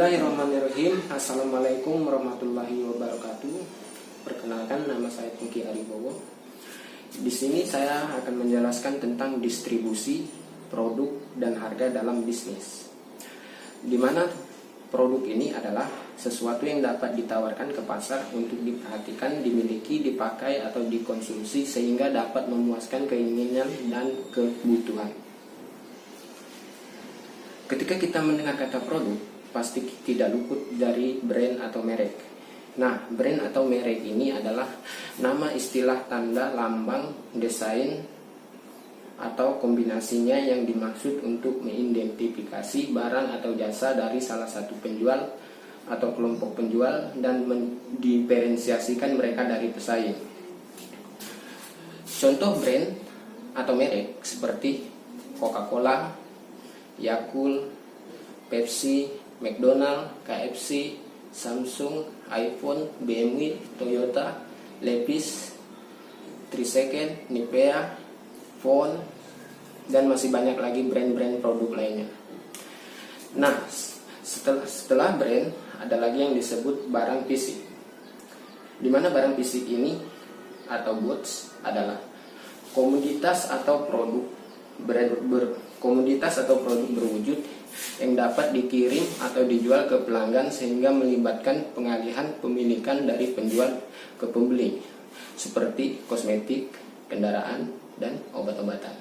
Bismillahirrahmanirrahim. Assalamualaikum warahmatullahi wabarakatuh. Perkenalkan, nama saya Tungki Aribowo. Di sini saya akan menjelaskan tentang distribusi produk dan harga dalam bisnis. Di mana produk ini adalah sesuatu yang dapat ditawarkan ke pasar untuk diperhatikan, dimiliki, dipakai atau dikonsumsi sehingga dapat memuaskan keinginan dan kebutuhan. Ketika kita mendengar kata produk, pasti tidak luput dari brand atau merek. Nah, brand atau merek ini adalah nama istilah tanda, lambang, desain, atau kombinasinya yang dimaksud untuk mengidentifikasi barang atau jasa dari salah satu penjual atau kelompok penjual dan mendiferensiasikan mereka dari pesaing. Contoh brand atau merek seperti Coca-Cola, Yakult, Pepsi, McDonald, KFC, Samsung, iPhone, BMW, Toyota, Levi's, 3 Second, Nivea, Phone, dan masih banyak lagi brand-brand produk lainnya. Nah, setelah brand ada lagi yang disebut barang fisik. Di mana barang fisik ini atau goods adalah komoditas atau produk berwujud yang dapat dikirim atau dijual ke pelanggan sehingga melibatkan pengalihan pemilikan dari penjual ke pembeli seperti kosmetik, kendaraan, dan obat-obatan.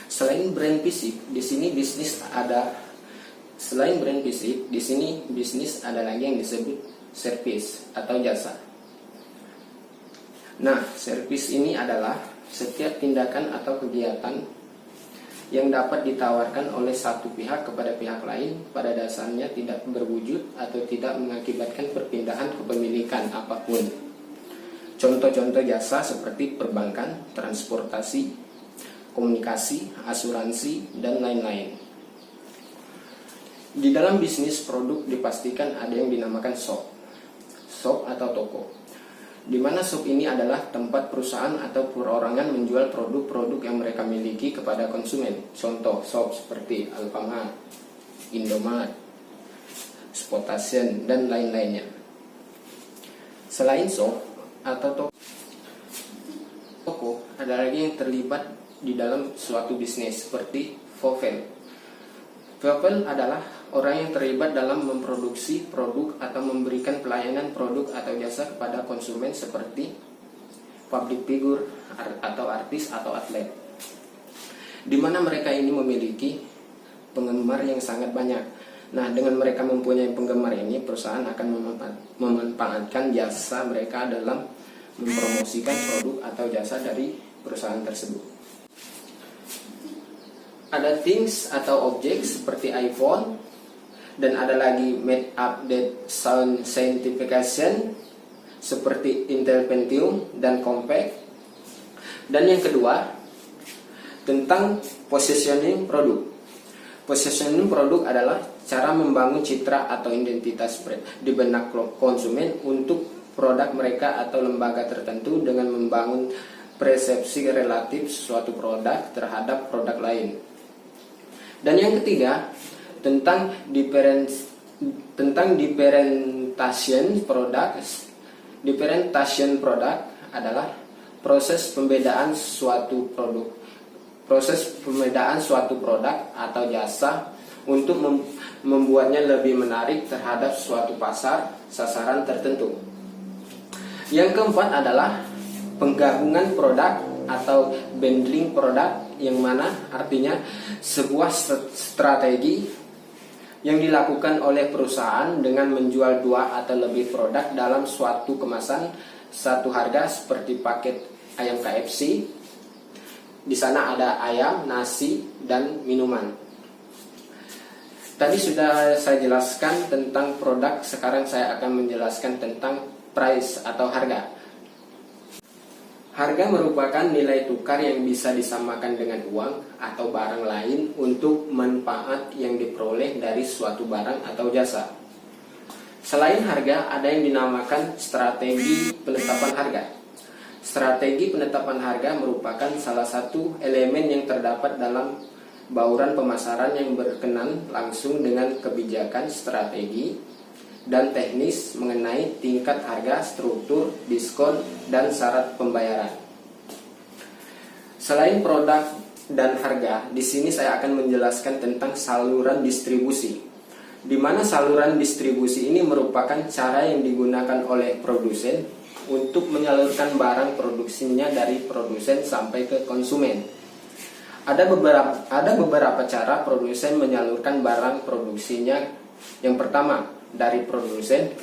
Selain brand fisik, di sini bisnis ada lagi yang disebut servis atau jasa. Nah, servis ini adalah setiap tindakan atau kegiatan yang dapat ditawarkan oleh satu pihak kepada pihak lain, pada dasarnya tidak berwujud atau tidak mengakibatkan perpindahan kepemilikan apapun. Contoh-contoh jasa seperti perbankan, transportasi, komunikasi, asuransi, dan lain-lain. Di dalam bisnis produk dipastikan ada yang dinamakan shop atau toko, di mana shop ini adalah tempat perusahaan atau perorangan menjual produk-produk yang mereka miliki kepada konsumen. Contoh shop seperti Alfamart, Indomart, Spotation, dan lain-lainnya. Selain shop atau toko, ada lagi yang terlibat di dalam suatu bisnis seperti Vovel. Vovel adalah orang yang terlibat dalam memproduksi produk atau memberikan pelayanan produk atau jasa kepada konsumen seperti public figure atau artis atau atlet, di mana mereka ini memiliki penggemar yang sangat banyak. Nah, dengan mereka mempunyai penggemar ini, perusahaan akan memanfaatkan jasa mereka dalam mempromosikan produk atau jasa dari perusahaan tersebut. Ada things atau objek seperti iPhone, dan ada lagi made update sound sanctification seperti Intel Pentium dan Compact. Dan yang kedua, tentang positioning produk. Positioning produk adalah cara membangun citra atau identitas di benak konsumen untuk produk mereka atau lembaga tertentu dengan membangun persepsi relatif suatu produk terhadap produk lain. Dan yang ketiga, tentang differentiation product. Differentiation product adalah proses pembedaan suatu produk atau jasa untuk membuatnya lebih menarik terhadap suatu sasaran tertentu. Yang keempat adalah penggabungan produk atau bundling produk, yang mana artinya sebuah strategi yang dilakukan oleh perusahaan dengan menjual 2 atau lebih produk dalam suatu kemasan satu harga, seperti paket ayam KFC. Di sana ada ayam, nasi, dan minuman. Tadi sudah saya jelaskan tentang produk, sekarang saya akan menjelaskan tentang price atau harga. Harga merupakan nilai tukar yang bisa disamakan dengan uang atau barang lain untuk manfaat yang diperoleh dari suatu barang atau jasa. Selain harga, ada yang dinamakan strategi penetapan harga. Strategi penetapan harga merupakan salah satu elemen yang terdapat bauran pemasaran yang berkenan langsung dengan kebijakan strategi dan teknis mengenai tingkat harga, struktur, diskon, dan syarat pembayaran. Selain produk dan harga, di sini saya akan menjelaskan tentang saluran distribusi, di mana saluran distribusi ini merupakan cara yang digunakan oleh produsen untuk menyalurkan barang produksinya dari produsen sampai ke konsumen. Ada beberapa cara produsen menyalurkan barang produksinya. Yang pertama, dari produsen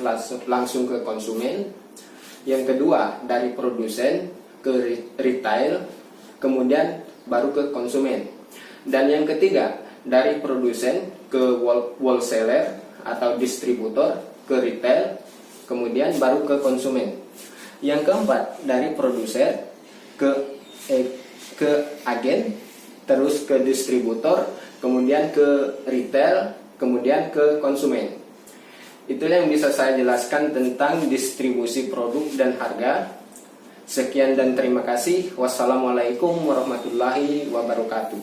langsung ke konsumen. Yang kedua, dari produsen ke retail, kemudian baru ke konsumen. Dan yang ketiga, dari produsen ke wholesaler atau distributor, ke retail, kemudian baru ke konsumen. Yang keempat, dari produsen ke agen, terus ke distributor, kemudian ke retail, kemudian ke konsumen. Itulah yang bisa saya jelaskan tentang distribusi produk dan harga. Sekian dan terima kasih. Wassalamualaikum warahmatullahi wabarakatuh.